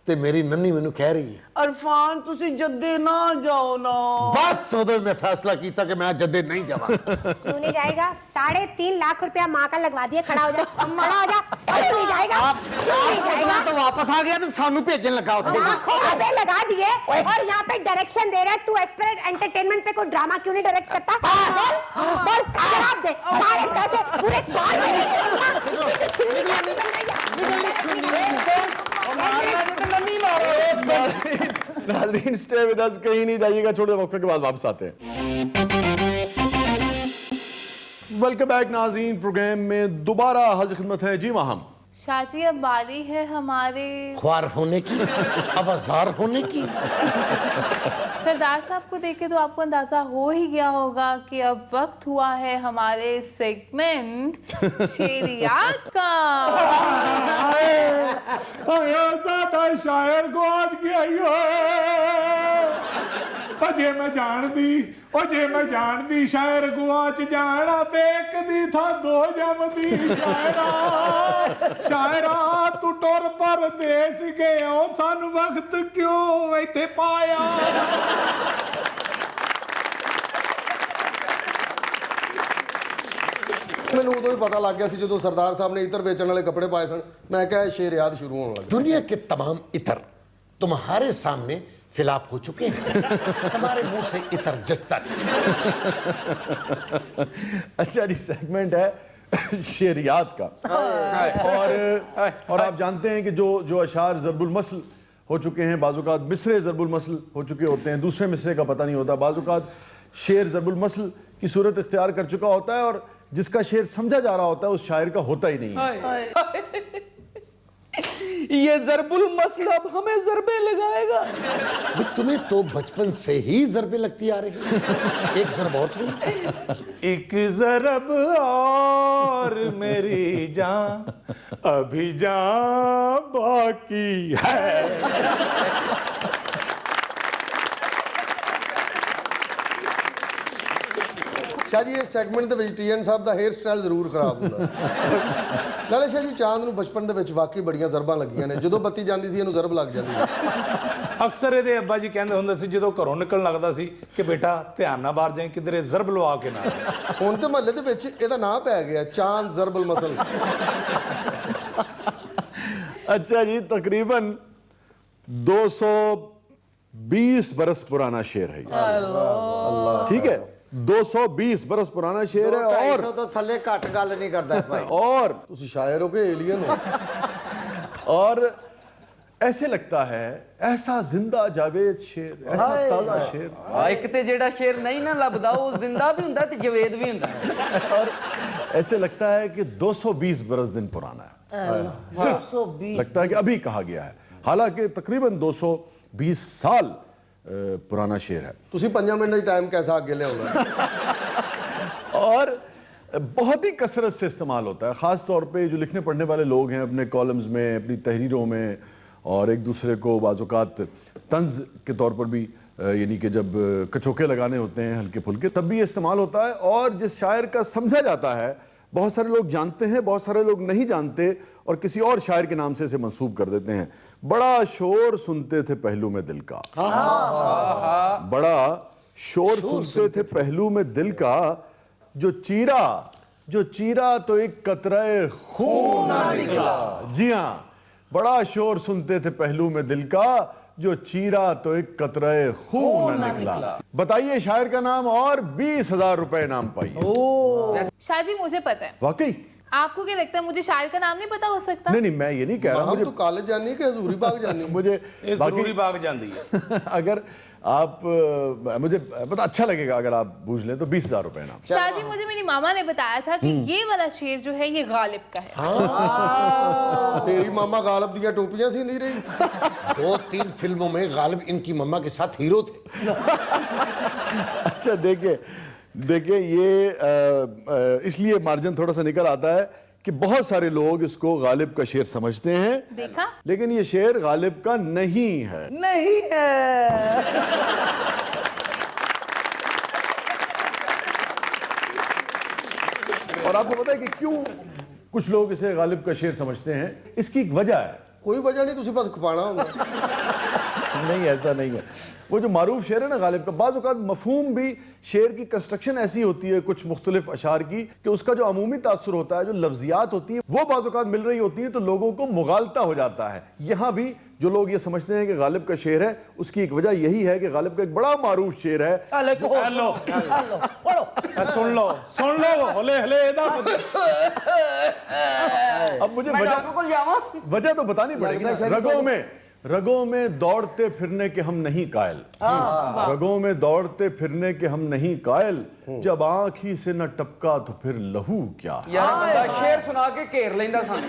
E: ਤੇ ਮੇਰੀ ਨੰਨੀ ਮੈਨੂੰ ਕਹਿ ਰਹੀ ਹੈ
I: अरफान तुसी जद्दे ना जाओ ना।
E: बस उदो मैं फैसला किया कि मैं जद्दे नहीं जावा।
C: क्यों नहीं जाएगा? 3.5 लाख रुपया माँ का लगवा दिए, खड़ा हो जा, खड़ा हो जा। क्यों नहीं जाएगा? क्यों नहीं जाएगा?
G: तो वापस आ गया तो सानू भेजन लगा उथे।
C: लाखों रुपए लगा दिए और यहाँ पे डायरेक्शन दे रहा है। तू एक्सपर्ट एंटरटेनमेंट पे कोई ड्रामा क्यों नहीं डायरेक्ट करता? बोल जवाब दे। सारे पैसे पूरे 4
A: नाज़रीन स्टे विद अस, कहीं नहीं जाइएगा, छोटे वक्फे के बाद वापस आते हैं। वेलकम बैक नाज़रीन, प्रोग्राम में दोबारा हाजिर खिदमत है। जी वहाँ
H: शाजी अब बारी है हमारे
E: ख्वार होने की, अवजार होने की।
H: सरदार साहब को देखे तो आपको अंदाजा हो ही गया होगा कि अब वक्त हुआ है हमारे सेगमेंट शेरियात का।
D: ਆਇਆ ਸਾਡਾ ਸ਼ਾਇਰ ਗਵਾਚ ਗਿਆ ਈ ਓਏ ਜੇ ਮੈਂ ਜਾਣਦੀ ਸ਼ਾਇਰ ਗਵਾਚ ਜਾਣਾ ਤੇ ਇੱਕ ਦੀ ਥਾਂ ਦੋ ਜੰਮਦੀ ਸ਼ਾਇਰਾ ਤੂੰ ਟੁਰ ਪਰਦੇਸ ਗਿਆ ਸਾਨੂੰ ਵਕਤ ਕਿਉਂ ਇੱਥੇ ਪਾਇਆ
J: ਮੈਨੂੰ ਉਦੋਂ ਹੀ ਪਤਾ ਲੱਗ ਗਿਆ ਸੀ ਜਦੋਂ ਸਰਦਾਰ ਸਾਹਿਬ ਨੇ ਇਤਰ ਵੇਚਣ ਵਾਲੇ ਕੱਪੜੇ ਪਾਏ ਸਨ ਮੈਂ ਕਿਹਾ ਇਹ ਸ਼ੇਰ याद शुरू होने लगा।
E: दुनिया के तमाम इतर तुम्हारे सामने फिलाप हो चुके हैं तुम्हारे मुंह से इतर जचता नहीं।
A: अच्छा जी, सेगमेंट है शेरियात का। और आप जानते हैं कि जो अशार ज़रबुल मसल हो चुके हैं, बाज़-औक़ात मिसरे ज़रबुल मसल हो चुके होते हैं, दूसरे मिसरे का पता नहीं होता, बाज़-औक़ात शेर ज़रबुल मसल की सूरत इख्तियार कर चुका होता है और जिसका शेर समझा जा रहा होता है उस शायर का होता ही नहीं है।
K: ये ज़रबुल मसल अब हमें ज़रबे लगाएगा।
E: भाई तुम्हें तो बचपन से ही ज़रबे लगती आ रही एक ज़रब और सही।
D: एक ज़रब और मेरी जान अभी जान बाकी है।
J: शाह जी इस सैगमेंट ਦੇ ਵਿੱਚ ਟੀਐਨ ਸਾਹਿਬ ਦਾ हेयर ਸਟਾਈਲ ਜ਼ਰੂਰ ਖਰਾਬ ਹੁੰਦਾ ਨਾਲੇ ਸ਼ਾਹ ਜੀ ਚਾਂਦ ਨੂੰ ਬਚਪਨ ਦੇ ਵਿੱਚ ਵਾਕਈ ਬੜੀਆਂ ਜ਼ਰਬਾਂ ਲੱਗੀਆਂ ਨੇ ਜਦੋਂ ਬੱਤੀ ਜਾਂਦੀ ਸੀ ਇਹਨੂੰ ਜ਼ਰਬ ਲੱਗ ਜਾਂਦੀ ਸੀ।
D: ਅਕਸਰ ਇਹਦੇ ਅੱਬਾ ਜੀ ਕਹਿੰਦੇ ਹੁੰਦੇ ਸੀ ਜਦੋਂ ਘਰੋਂ ਨਿਕਲਣ ਲੱਗਦਾ ਸੀ ਕਿ ਬੇਟਾ ਧਿਆਨ ਨਾਲ ਬਾਹਰ ਜਾਈਂ ਕਿਧਰੇ ਜ਼ਰਬ ਲਵਾ ਕੇ ਨਾ
J: ਹੁਣ ਤੇ ਮਹੱਲੇ ਦੇ ਵਿੱਚ ਇਹਦਾ ਨਾਂ ਪੈ ਗਿਆ ਚਾਂਦ ਜ਼ਰਬੁਲ ਮਸਲ।
A: अच्छा जी, तकरीबन 220 बरस पुराना शेर है ये।
J: अल्लाह
A: ठीक है, 220 बरस पुराना शेर है। और
G: 250 ਤੋਂ ਥੱਲੇ ਘੱਟ ਗੱਲ ਨਹੀਂ ਕਰਦਾ ਭਾਈ।
A: और
J: ਤੁਸੀਂ ਸ਼ਾਇਰ ਹੋ ਕਿ एलियन हो?
A: और ऐसे लगता है ऐसा जिंदा जावेद शेर, ऐसा ताजा शेर।
K: एक ते जेड़ा शेर नहीं ना लभदा वो जिंदा भी हुंदा ते जवेद भी हुंदा।
A: और ऐसे लगता है कि 220 बरस दिन पुराना है, सिर्फ लगता है कि अभी कहा गया है, हालांकि तकरीबन 220 साल पुराना शेर है।
J: ਤੁਸੀਂ 5 ਮਿੰਟ ਦਾ ਟਾਈਮ कैसा आगे लियाओगे?
A: और बहुत ही कसरत से इस्तेमाल होता है, ख़ास तौर पे जो लिखने पढ़ने वाले लोग हैं अपने कॉलम्स में, अपनी तहरीरों में, और एक दूसरे को बाज़-औक़ात तंज़ के तौर पर भी, यानी कि जब कचोके लगाने होते हैं हल्के फुल्के, तब भी ये इस्तेमाल होता है। और जिस शायर का समझा जाता है, बहुत सारे लोग जानते हैं, बहुत सारे लोग नहीं जानते और किसी और शायर के नाम से इसे मंसूब कर देते हैं। बड़ा शोर सुनते थे पहलू में दिल का, बड़ा शोर सुनते थे पहलू में दिल का, जो चीरा तो एक कतरे खून ना निकला। जी हाँ, बड़ा शोर सुनते थे पहलू में दिल का, जो चीरा तो एक कतरे खून ना निकला। बताइए शायर का नाम और 20,000 रुपए नाम पाइए।
H: शाह जी मुझे पता है।
A: वाकई?
H: आपको क्या लगता है मुझे शायर का नाम नहीं पता हो सकता?
A: नहीं, मैं ये नहीं कह रहा,
J: मुझे तो कॉलेज जानी है कि हजूरी बाग जानी है?
A: मुझे
D: ज़रूरी बाग जाती है।
A: अगर आप मुझे पता अच्छा लगेगा अगर आप पूछ लें तो 20,000 रुपए नाम।
H: शाह जी मुझे मेरी मामा ने बताया था कि ये वाला शेर जो है ये गालिब का है।
J: तेरी मामा गालिब दिया टोपियां सी नहीं रही?
E: 2-3 फिल्मों में गालिब इनकी मम्मा के साथ हीरो थे।
A: अच्छा देखिए ये इसलिए मार्जिन थोड़ा सा निकल आता है कि बहुत सारे लोग इसको गालिब का शेर समझते हैं,
H: देखा,
A: लेकिन ये शेर गालिब का नहीं है।
K: नहीं है।
A: और आपको पता है कि क्यों कुछ लोग इसे गालिब का शेर समझते हैं? इसकी एक वजह है।
J: कोई वजह नहीं, तुझे बस खपाना होगा।
A: नहीं, ऐसा नहीं है। वो जो मारूफ शेर है ना गालिब का, बाज़ औक़ात मफ़हूम भी शेर की कंस्ट्रक्शन ऐसी होती है कुछ मुख्तलिफ अशार की कि उसका जो अमूमी तासुर होता है, जो लफ्ज़ियात होती है वो बाज़ औक़ात मिल रही होती है तो लोगों को मुगालता हो जाता है। यहाँ भी जो लोग ये समझते हैं कि गालिब का शेर है, उसकी एक वजह यही है कि गालिब का एक बड़ा मारूफ शेर है।
D: सुन लो हले
A: अब मुझे वजह तो बतानी पड़ेगी। रगों में दौड़ते फिरने के हम नहीं कायल, रगों में दौड़ते फिरने के हम नहीं कायल, जब आंख ही से न टपका तो फिर लहू क्या।
K: यार बंदा शेर सुना के घेर लेंदा सान।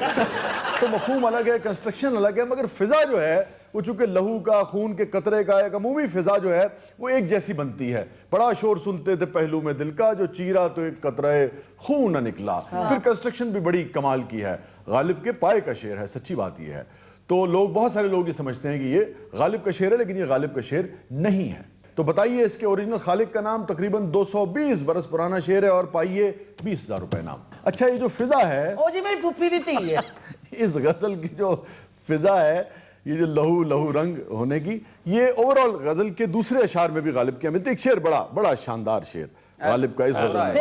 A: तो मफहूम अलग है, कंस्ट्रक्शन अलग है, मगर फिजा जो है वो चूंकि लहू का, खून के कतरे का एक अमूमी फिजा जो है वो एक जैसी बनती है। बड़ा शोर सुनते थे पहलू में दिल का, जो चीरा तो एक कतरे खून न निकला। फिर कंस्ट्रक्शन भी बड़ी कमाल की है। गालिब के पाए का शेर है, सच्ची बात यह है। तो लोग, बहुत सारे लोग ये समझते हैं कि ये गालिब का शेर है, लेकिन ये गालिब का शेर नहीं है। तो बताइए इसके ओरिजिनल खालिक का नाम। तकरीबन 220 बरस पुराना शेर है और पाइए 20,000 रुपए नाम। अच्छा, ये जो फिजा है,
I: ओ जी मेरी फुफी दी थी है।
A: इस गजल की जो फिजा है, ये जो लहू लहू रंग होने की, ये ओवरऑल गजल के दूसरे अशार में भी गालिब के मिलते। एक शेर, बड़ा बड़ा शानदार शेर गालिब का इस गजल में।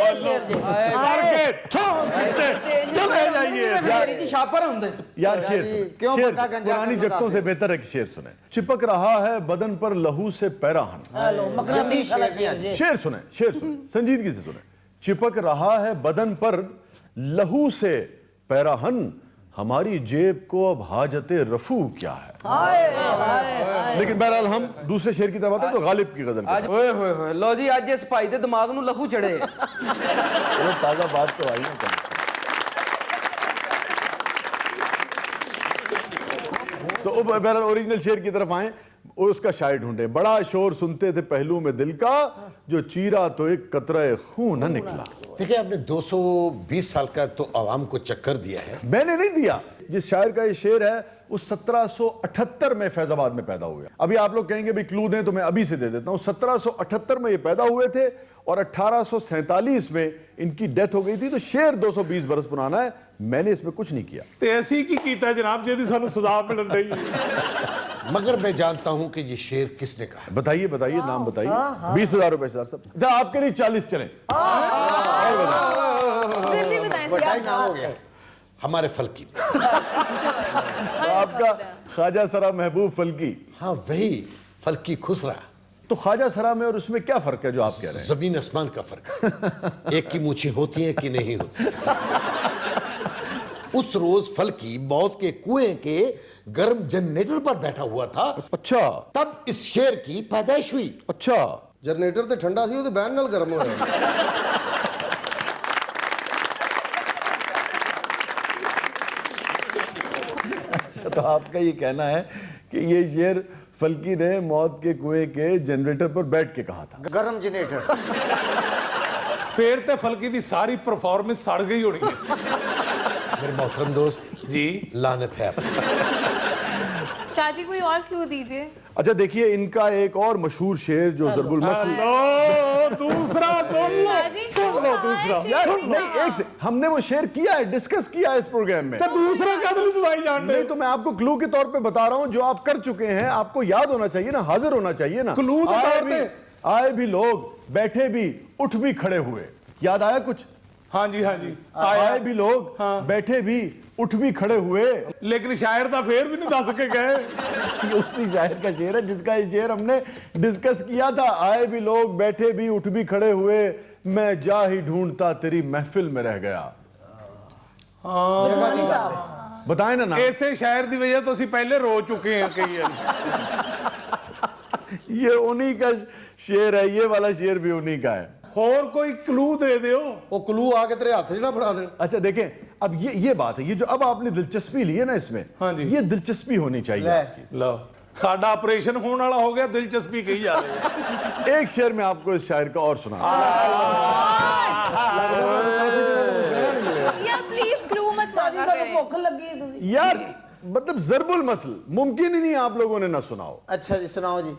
A: चले जाइए
K: छापर होंगे
A: यार, शेर
G: क्यों
A: शेर
G: पता गंजा
A: पुरानी
G: करना
A: जगतों से बेहतर है कि शेर सुने। चिपक रहा है बदन पर लहू से पैराहन। शेर सुने, शेर सुने, संजीदगी से सुने। चिपक रहा है बदन पर लहू से पैराहन, हमारी जेब को अब हाजते रफू क्या है। लेकिन बहरहाल हम दूसरे शेर की तरफ आते हैं, तो गालिब की गजल
K: आज ओए होए होए लो जी, आज इस भाई दे दिमाग नू लहू चढ़े।
A: चलो ताजा बात तो आई ना। तो बहरहाल ओरिजिनल शेर की तरफ आए, उसका शायर ढूंढे। बड़ा शोर सुनते थे पहलू में दिल का, जो चीरा तो एक कतरे खून न निकला।
E: देखिए, आपने 220 साल का तो आवाम को चक्कर दिया है।
A: मैंने नहीं दिया। जिस शायर का ये शेर है वो 1778 में फैजाबाद में पैदा हुए। अभी आप लोग कहेंगे भी क्लू दें, तो मैं अभी से दे देता हूं। 1778 में ये पैदा हुए थे और 1847 में इनकी डेथ हो गई थी। तो शेर 220 बरस पुराना है, मैंने इसमें कुछ नहीं किया।
D: ਤੇ ਅਸੀਂ ਕੀ ਕੀਤਾ जनाब ਜਿਹਦੀ ਸਾਨੂੰ सजा मिलन रही है।
E: मगर मैं जानता हूं कि ये शेर किसने कहा है।
A: बताइए बताइए, नाम बताइए। 20,000 रुपए सर सब। अच्छा, आपके लिए 40 चले।
H: जल्दी बताएं।
E: नाम हो गया हमारे फल्की।
A: तो आपका ख्वाजा सरा महबूब फल्की।
E: हाँ, वही फल्की खुसरा।
A: तो ख्वाजा सरा में और उसमें क्या फर्क है जो आप कह रहे हैं?
E: जमीन आसमान का फर्क। एक की मूछी होती है कि नहीं होती। उस रोज फल्की मौत के कुएं के गर्म जनरेटर पर बैठा हुआ था।
A: अच्छा,
E: तब इस शेर की पैदाइश हुई।
A: अच्छा।
J: ਜਨਰੇਟਰ ਤੇ ਠੰਡਾ ਸੀ, ਉਹਦੇ ਬੈਨ ਨਾਲ ਗਰਮ ਹੋਇਆ।
A: तो आपका ये कहना है कि ये शेर फल्की ने मौत के कुएं के जनरेटर पर बैठ के कहा था।
G: गरम जनरेटर।
D: ਫੇਰ ਤੇ ਫਲਕੀ ਦੀ ਸਾਰੀ ਪਰਫਾਰਮੈਂਸ ਸੜ ਗਈ ਹੋਣੀ ਹੈ।
E: मेरे मोहतरम दोस्त
D: जी,
E: लानत है आप।
H: शाहजी कोई और क्लू दीजिए।
A: अच्छा देखिए, इनका एक और मशहूर शेर जो ज़रबुल मसल।
D: दूसरा सुन लो,
H: शाहजी
D: सुन लो दूसरा।
A: यार नहीं, एक से हमने वो शेर किया है, डिस्कस किया है इस प्रोग्राम में।
D: तो दूसरा कदम सुनाई जान
A: नहीं, तो मैं आपको क्लू के तौर पे बता रहा हूं, जो आप कर चुके हैं आपको याद होना चाहिए ना, हाजिर होना चाहिए ना।
D: क्लू तो
A: आए
D: तौर
A: भी,
D: पे।
A: आए भी लोग, बैठे भी, उठ भी खड़े हुए। याद आया कुछ?
D: हाँ जी, हाँ जी।
A: आए भी लोग, बैठे भी, उठ भी खड़े हुए।
D: लेकिन शायर तो फिर भी नहीं दस के गए।
A: ये उसी शायर का शेर है जिसका ये शेर हमने डिस्कस किया था। आए भी लोग, बैठे भी, उठ भी खड़े हुए, मैं जा ही ढूंढता तेरी महफिल में रह गया। बताए ना नाम।
D: ऐसे शायर की वजह तो ਅਸੀਂ पहले रो चुके हैं कई बार।
A: ये उन्हीं का शेर है, ये वाला शेर भी उन्हीं का है।
D: और कोई क्लू दे दो।
J: ਉਹ ਕਲੂ ਆ ਕੇ ਤੇਰੇ ਹੱਥ 'ਚ ਨਾ ਫੜਾ ਦੇਣ।
A: अच्छा देखें, अब ये बात है, ये जो अब आपने दिलचस्पी ली है ना इसमें,
D: हाँ जी।
A: ये दिलचस्पी होनी चाहिए आपकी।
D: लो, साडा ऑपरेशन होने वाला हो गया, दिलचस्पी कही जा रही है।
A: एक शेर में आपको इस शायर का और सुना।
H: यार प्लीज क्लू मत मांगा करें।
I: भूख लगी है तुझे।
A: यार मतलब ज़रबुल मसल मुमकिन ही नहीं आप लोगों ने ना सुनाओ।
G: अच्छा जी, सुनाओ जी।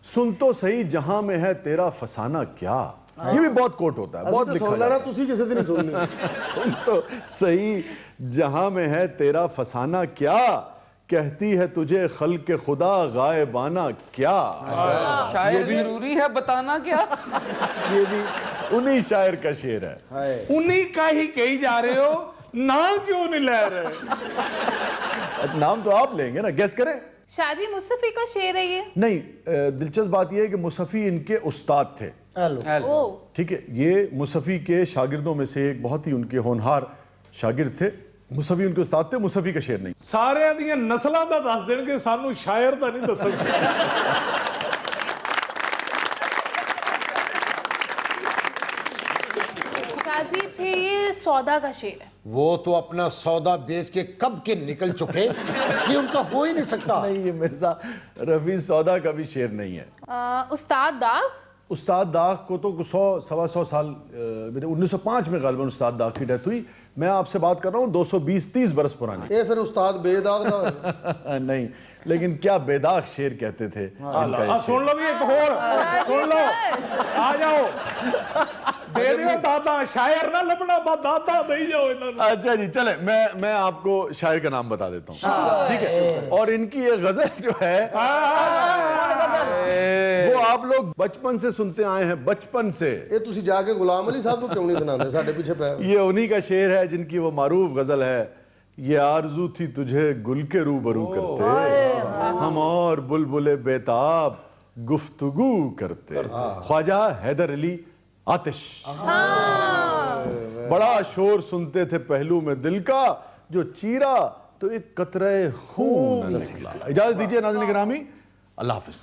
A: सुन तो सही जहां में है तेरा फसाना क्या। ये भी बहुत कोट होता है, बहुत
J: ਅਸੀਂ
A: लिखा
J: ਸੁਣ
A: जाता
J: ਲੈਣਾ,
A: है।
J: ਤੁਸੀਂ ਕਿਸੇ ਦੀ ਨਹੀਂ ਸੁਣਨੀ।
A: सुन तो सही जहां में है तेरा फसाना क्या, कहती है तुझे खल्क खुदा गायबाना क्या।
K: शायर जरूरी है बताना क्या।
A: ये भी उन्हीं शायर का शेर है।
D: उन्हीं का ही कही जा रहे हो, नाम क्यों नहीं ले रहे?
A: नाम तो आप लेंगे ना, गेस करें।
H: शाहजी मुस्तफी का शेर है ये।
A: नहीं, दिलचस्प बात यह है कि मुसफ़ी इनके उस्ताद थे।
H: ओ
A: ठीक है, ये मुसफ़ी के शागिर्दों में से एक बहुत ही उनके होनहार शागिर्द थे। मुसफ़ी उनके उस्ताद थे, मुसफ़ी का शेर नहीं।
D: सारिਆਂ ਦੀਆਂ ਨਸਲਾਂ ਦਾ ਦੱਸ ਦੇਣਗੇ, ਸਾਨੂੰ ਸ਼ਾਇਰ ਦਾ नहीं ਦੱਸਣਗੇ।
H: शाहजी फिर ये सौदा का शेर है।
E: वो तो अपना सौदा बेच के कब के निकल चुके, ये उनका हो ही नहीं सकता।
A: नहीं, ये मिर्जा रफ़ी सौदा का भी शेर नहीं है।
H: उस्ताद दाग।
A: उस्ताद दाग को तो 100 सवा 100 साल 1905 में गालिबन उस्ताद दाग की डेथ हुई। मैं आपसे बात कर रहा हूँ 220-30 बरस पुरानी।
J: ये फिर उस्ताद बेदाग दा होएगा।
A: नहीं, लेकिन क्या बेदाग शेर कहते थे इनका ये
D: सुन लो भी एक और सुन लो, आ जाओ दे दियो दादा, शायर ना लबना बा दादा दे जाओ इन्होंने।
A: अच्छा जी, चले मैं आपको शायर का नाम बता देता हूँ, ठीक है। और इनकी ये गजल जो है वो आप लोग बचपन से सुनते आए हैं, बचपन से।
J: ये तुसी जाके गुलाम अली साहब को क्यों नहीं सुनाते, साडे पीछे पे?
A: ये उन्हीं का शेर है जिनकी वो मारूफ गजल है, ये आरजू थी तुझे गुल के रूबरू करते, हम और बुलबुले बेताब गुफ्तगू करते, ख्वाजा हैदर अली आतिश। बड़ा शोर सुनते थे पहलू में दिल का, जो चीरा तो एक कतरे खून निकला। इजाजत दीजिए नाज़रीन गिरामी, अल्लाह हाफिज।